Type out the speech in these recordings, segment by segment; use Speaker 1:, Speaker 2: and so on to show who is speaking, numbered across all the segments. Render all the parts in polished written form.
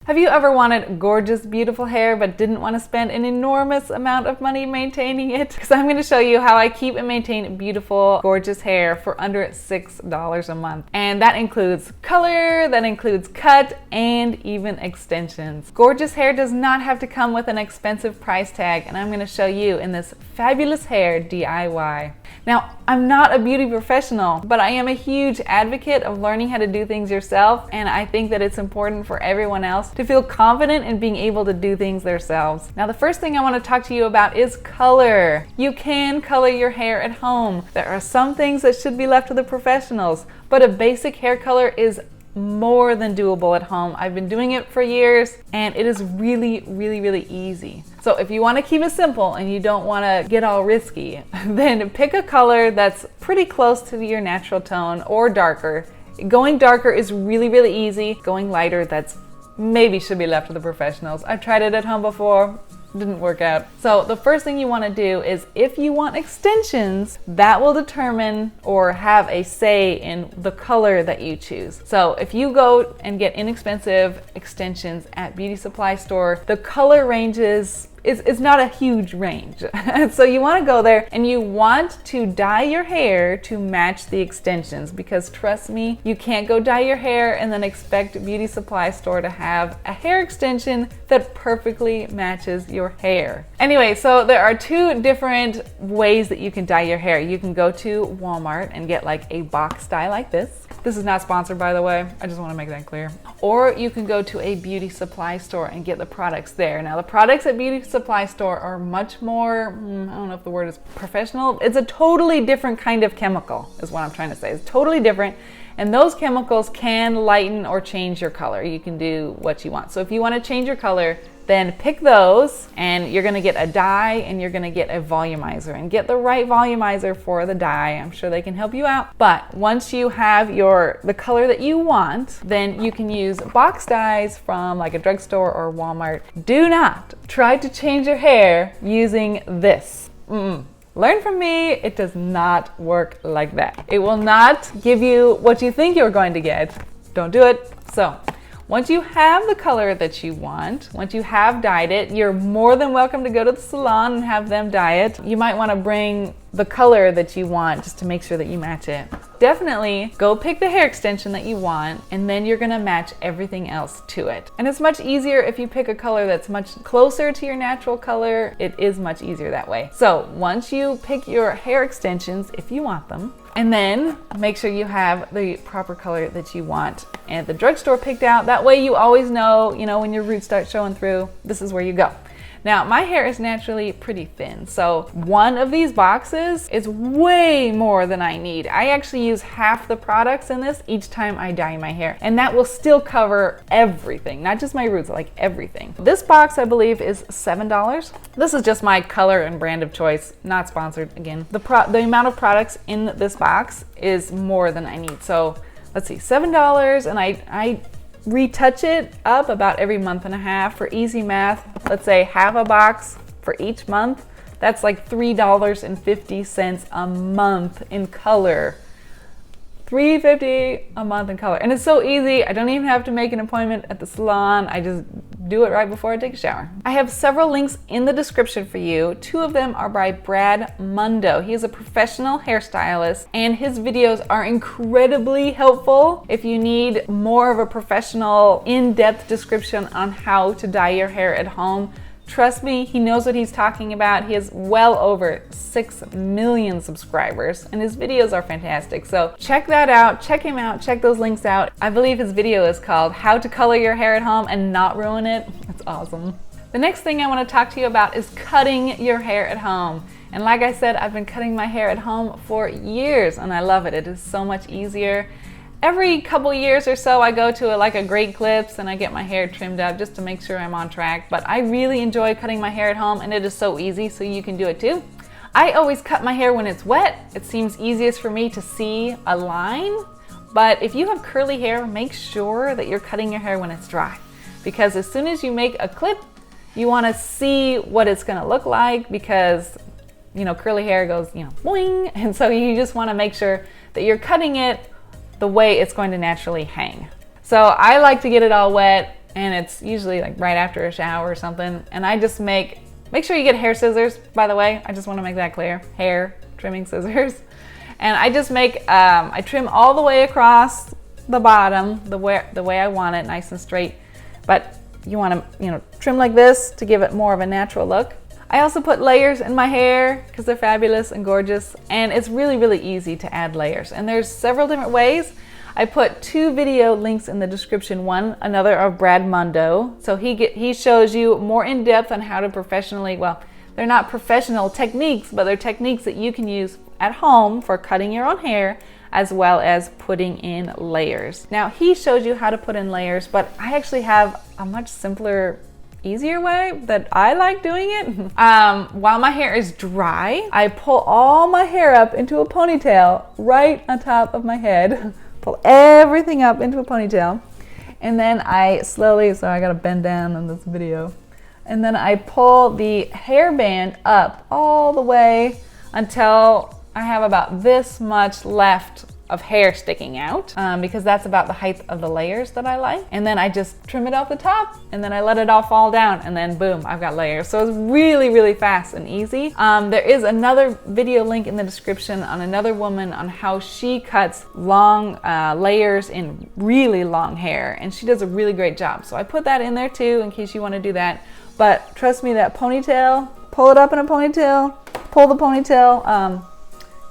Speaker 1: Have you ever wanted gorgeous, beautiful hair but didn't want to spend an enormous amount of money maintaining it? Because I'm going to show you how I keep and maintain beautiful, gorgeous hair for under $6 a month. And that includes color, that includes cut, and even extensions. Gorgeous hair does not have to come with an expensive price tag, and I'm going to show you in this fabulous hair DIY. Now, I'm not a beauty professional, but I am a huge advocate of learning how to do things yourself, and I think that it's important for everyone else to feel confident in being able to do things themselves. Now, the first thing I want to talk to you about is color. You can color your hair at home. There are some things that should be left to the professionals, but a basic hair color is more than doable at home. I've been doing it for years, and it is really, really, really easy. So if you want to keep it simple and you don't want to get all risky, then pick a color that's pretty close to your natural tone or darker. Going darker is really, really easy. Going lighter, that's maybe should be left to the professionals. I've tried it at home before. Didn't work out. So the first thing you want to do is, if you want extensions, that will determine or have a say in the color that you choose. So if you go and get inexpensive extensions at beauty supply store, the color ranges is not a huge range. So you want to go there and you want to dye your hair to match the extensions, because trust me, you can't go dye your hair and then expect a beauty supply store to have a hair extension that perfectly matches your hair. Anyway, so there are two different ways that you can dye your hair. You can go to Walmart and get like a box dye like this. This is not sponsored, by the way. I just want to make that clear. Or you can go to a beauty supply store and get the products there. Now, the products at beauty supply store are much more, I don't know if the word is professional. It's a totally different kind of chemical, is what I'm trying to say. It's totally different. And those chemicals can lighten or change your color. You can do what you want. So if you want to change your color, then pick those, and you're gonna get a dye and you're gonna get a volumizer, and get the right volumizer for the dye. I'm sure they can help you out. But once you have the color that you want, then you can use box dyes from like a drugstore or Walmart. Do not try to change your hair using this. Learn from me, it does not work like that. It will not give you what you think you're going to get. Don't do it. So once you have the color that you want, once you have dyed it, you're more than welcome to go to the salon and have them dye it. You might want to bring the color that you want just to make sure that you match it. Definitely go pick the hair extension that you want, and then you're gonna match everything else to it. And it's much easier if you pick a color that's much closer to your natural color. It is much easier that way. So once you pick your hair extensions, if you want them, and then make sure you have the proper color that you want and the drugstore picked out. That way you always know, when your roots start showing through, this is where you go. Now, my hair is naturally pretty thin, so one of these boxes is way more than I need. I actually use half the products in this each time I dye my hair, and that will still cover everything, not just my roots, like everything. This box, I believe, is $7. This is just my color and brand of choice, not sponsored again. The amount of products in this box is more than I need. So let's see, $7, and I retouch it up about every month and a half. For easy math, let's say half a box for each month. That's like $3.50 a month in color. $3.50 a month in color. And it's so easy. I don't even have to make an appointment at the salon. I just do it right before I take a shower. I have several links in the description for you. Two of them are by Bradmundo. He is a professional hairstylist, and his videos are incredibly helpful if you need more of a professional, in-depth description on how to dye your hair at home. Trust me, he knows what he's talking about. He has well over 6 million subscribers, and his videos are fantastic. So check that out, check him out, check those links out. I believe his video is called How to Color Your Hair at Home and Not Ruin It. It's awesome. The next thing I want to talk to you about is cutting your hair at home. And like I said, I've been cutting my hair at home for years, and I love it. It is so much easier. Every couple years or so, I go to a Great Clips and I get my hair trimmed up just to make sure I'm on track. But I really enjoy cutting my hair at home, and it is so easy, so you can do it too. I always cut my hair when it's wet. It seems easiest for me to see a line. But if you have curly hair, make sure that you're cutting your hair when it's dry. Because as soon as you make a clip, you want to see what it's going to look like, because curly hair goes, boing. And so you just want to make sure that you're cutting it the way it's going to naturally hang. So I like to get it all wet, and it's usually like right after a shower or something. And I just make sure you get hair scissors, by the way. I just want to make that clear. Hair trimming scissors. And I just I trim all the way across the bottom, the way I want it, nice and straight. But you want to, trim like this to give it more of a natural look. I also put layers in my hair because they're fabulous and gorgeous, and it's really, really easy to add layers. And there's several different ways. I put 2 video links in the description. One, another of Bradmundo. So he shows you more in depth on how to professionally, well, they're not professional techniques, but they're techniques that you can use at home for cutting your own hair, as well as putting in layers. Now, he shows you how to put in layers, but I actually have a much simpler, easier way that I like doing it. While my hair is dry, I pull all my hair up into a ponytail right on top of my head. Pull everything up into a ponytail. And then I slowly, so I gotta bend down in this video. And then I pull the hairband up all the way until I have about this much left of hair sticking out, because that's about the height of the layers that I like. And then I just trim it off the top, and then I let it all fall down, and then boom, I've got layers. So it's really, really fast and easy. There is another video link in the description on another woman on how she cuts long layers in really long hair, and she does a really great job. So I put that in there too, in case you want to do that. But trust me, that ponytail, pull it up in a ponytail, pull the ponytail,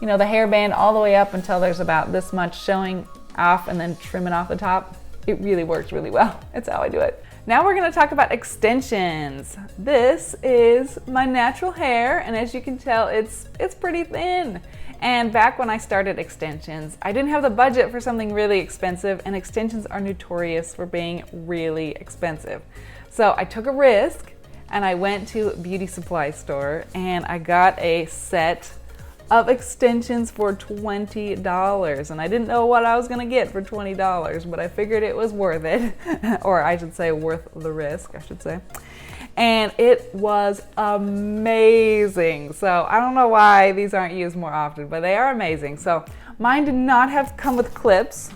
Speaker 1: the hairband all the way up until there's about this much showing off, and then trim it off the top. It really works really well. It's how I do it. Now we're gonna talk about extensions. This is my natural hair, and as you can tell, it's pretty thin. And back when I started extensions, I didn't have the budget for something really expensive, and extensions are notorious for being really expensive. So I took a risk, and I went to a beauty supply store, and I got a set of extensions for $20, and I didn't know what I was gonna get for $20, but I figured it was worth it, or I should say worth the risk, I should say. And it was amazing. So I don't know why these aren't used more often, but they are amazing. So mine did not have come with clips.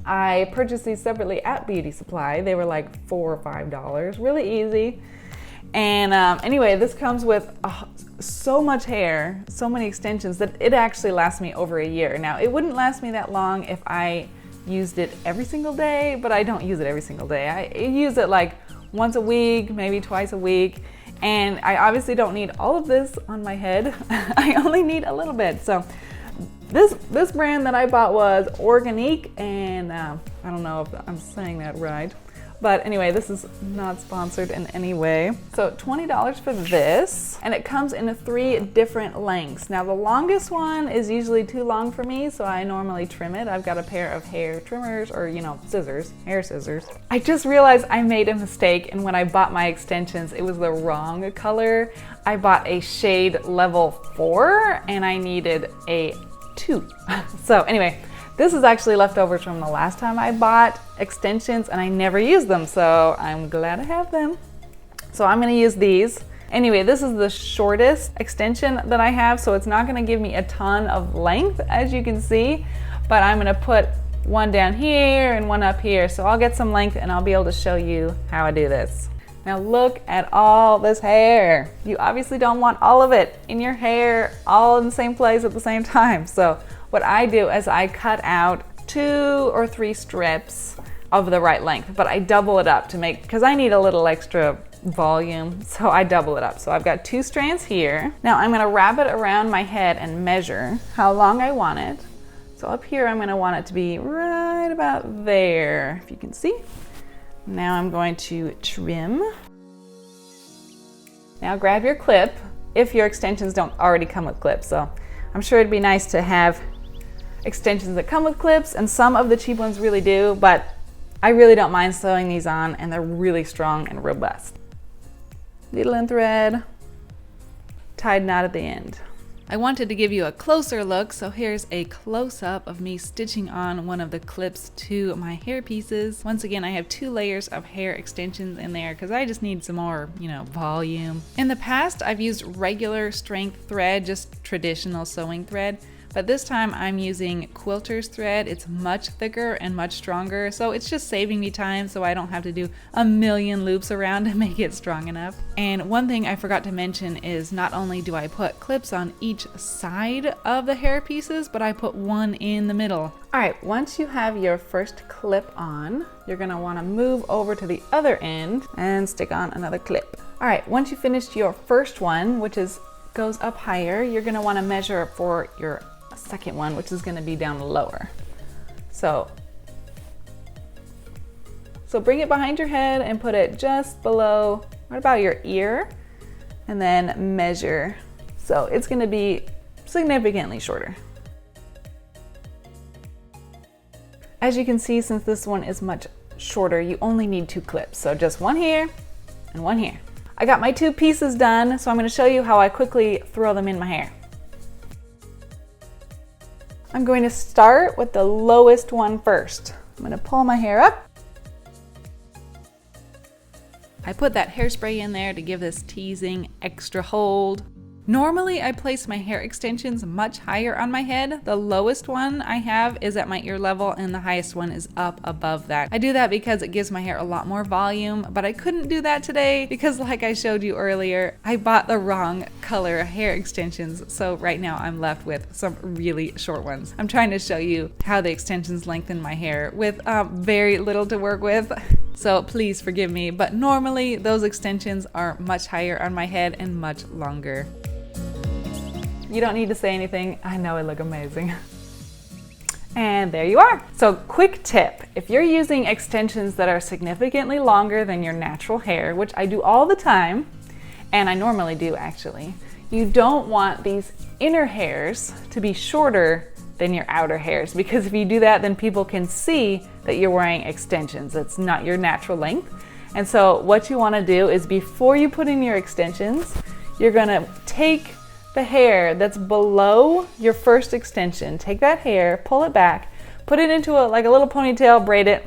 Speaker 1: I purchased these separately at Beauty Supply. They were like $4 or $5, really easy. And anyway, this comes with so much hair, so many extensions, that it actually lasts me over a year. Now, it wouldn't last me that long if I used it every single day, but I don't use it every single day. I use it like once a week, maybe twice a week. And I obviously don't need all of this on my head. I only need a little bit. So this brand that I bought was Organique, and I don't know if I'm saying that right. But anyway, this is not sponsored in any way. So $20 for this, and it comes in 3 different lengths. Now the longest one is usually too long for me, so I normally trim it. I've got a pair of hair trimmers, or scissors, hair scissors. I just realized I made a mistake, and when I bought my extensions, it was the wrong color. I bought a shade level 4, and I needed a 2. So anyway, this is actually leftovers from the last time I bought extensions, and I never used them, so I'm glad I have them. So I'm gonna use these. Anyway, this is the shortest extension that I have, so it's not gonna give me a ton of length, as you can see, but I'm gonna put one down here and one up here, so I'll get some length and I'll be able to show you how I do this. Now look at all this hair. You obviously don't want all of it in your hair all in the same place at the same time. So what I do is I cut out 2 or 3 strips of the right length, but I double it up to make, because I need a little extra volume, so I double it up. So I've got 2 strands here. Now I'm gonna wrap it around my head and measure how long I want it. So up here I'm gonna want it to be right about there, if you can see. Now I'm going to trim. Now grab your clip, if your extensions don't already come with clips. So I'm sure it'd be nice to have extensions that come with clips, and some of the cheap ones really do, but I really don't mind sewing these on, and they're really strong and robust. Needle and thread, tied knot at the end. I wanted to give you a closer look, so here's a close-up of me stitching on one of the clips to my hair pieces. Once again, I have 2 layers of hair extensions in there because I just need some more, volume. In the past, I've used regular strength thread, just traditional sewing thread, but this time I'm using quilter's thread. It's much thicker and much stronger, so it's just saving me time so I don't have to do a million loops around to make it strong enough. And one thing I forgot to mention is not only do I put clips on each side of the hair pieces, but I put one in the middle. All right, once you have your first clip on, you're gonna wanna move over to the other end and stick on another clip. All right, once you finished your first one, which goes up higher, you're gonna wanna measure for your second one, which is gonna be down lower. So bring it behind your head and put it just below, right about your ear, and then measure. So it's gonna be significantly shorter. As you can see, since this one is much shorter, you only need 2 clips. So just one here and one here. I got my 2 pieces done, so I'm gonna show you how I quickly throw them in my hair. I'm going to start with the lowest one first. I'm gonna pull my hair up. I put that hairspray in there to give this teasing extra hold. Normally I place my hair extensions much higher on my head. The lowest one I have is at my ear level and the highest one is up above that. I do that because it gives my hair a lot more volume, but I couldn't do that today because, like I showed you earlier, I bought the wrong color hair extensions. So right now I'm left with some really short ones. I'm trying to show you how the extensions lengthen my hair with very little to work with. So please forgive me, but normally those extensions are much higher on my head and much longer. You don't need to say anything. I know I look amazing. And there you are. So quick tip, if you're using extensions that are significantly longer than your natural hair, which I do all the time, and I normally do actually, you don't want these inner hairs to be shorter than your outer hairs, because if you do that, then people can see that you're wearing extensions. It's not your natural length. And so what you want to do is, before you put in your extensions, you're gonna take the hair that's below your first extension, take that hair, pull it back, put it into like a little ponytail, braid it,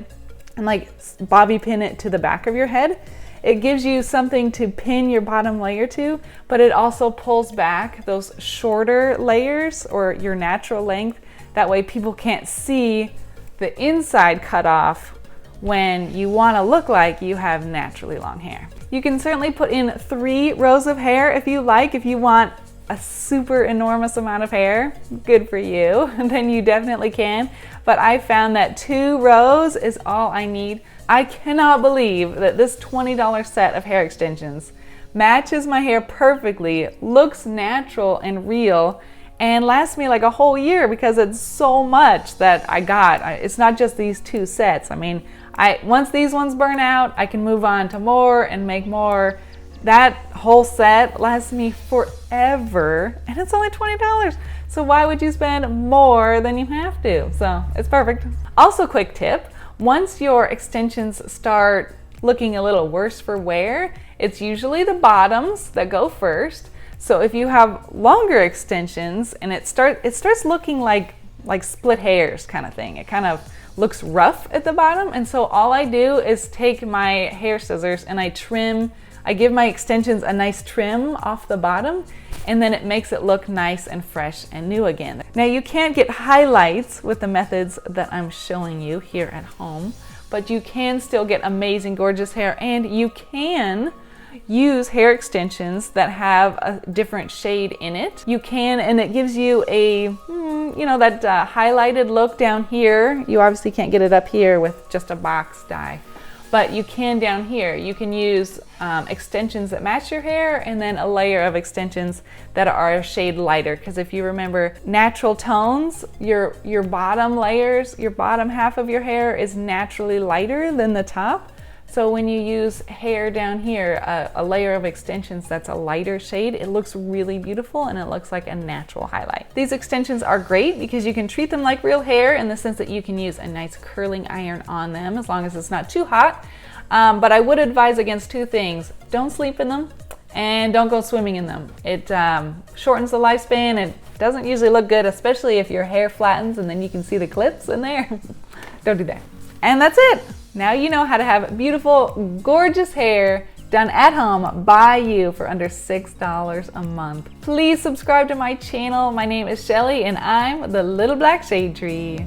Speaker 1: and like bobby pin it to the back of your head. It gives you something to pin your bottom layer to, but it also pulls back those shorter layers or your natural length. That way people can't see the inside cut off when you want to look like you have naturally long hair. You can certainly put in 3 rows of hair if you like. If you want a super enormous amount of hair, good for you, then you definitely can. But I found that 2 rows is all I need. I cannot believe that this $20 set of hair extensions matches my hair perfectly, looks natural and real, and lasts me like a whole year because it's so much that I got. It's not just these 2 sets. I mean, once these ones burn out, I can move on to more and make more. That whole set lasts me forever, and it's only $20. So why would you spend more than you have to? So it's perfect. Also, quick tip, once your extensions start looking a little worse for wear, it's usually the bottoms that go first. So if you have longer extensions and it starts looking like split hairs kind of thing, it kind of looks rough at the bottom. And so all I do is take my hair scissors and I give my extensions a nice trim off the bottom, and then it makes it look nice and fresh and new again. Now, you can't get highlights with the methods that I'm showing you here at home, but you can still get amazing, gorgeous hair, and you can use hair extensions that have a different shade in it. You can, and it gives you a, that highlighted look down here. You obviously can't get it up here with just a box dye. But you can down here. You can use extensions that match your hair, and then a layer of extensions that are a shade lighter. Because if you remember natural tones, your bottom layers, your bottom half of your hair is naturally lighter than the top. So when you use hair down here, a layer of extensions that's a lighter shade, it looks really beautiful and it looks like a natural highlight. These extensions are great because you can treat them like real hair in the sense that you can use a nice curling iron on them as long as it's not too hot. But I would advise against 2 things. Don't sleep in them and don't go swimming in them. It shortens the lifespan. It doesn't usually look good, especially if your hair flattens and then you can see the clips in there. Don't do that. And that's it. Now you know how to have beautiful, gorgeous hair done at home by you for under $6 a month. Please subscribe to my channel. My name is Shelly and I'm the Little Black Shade Tree.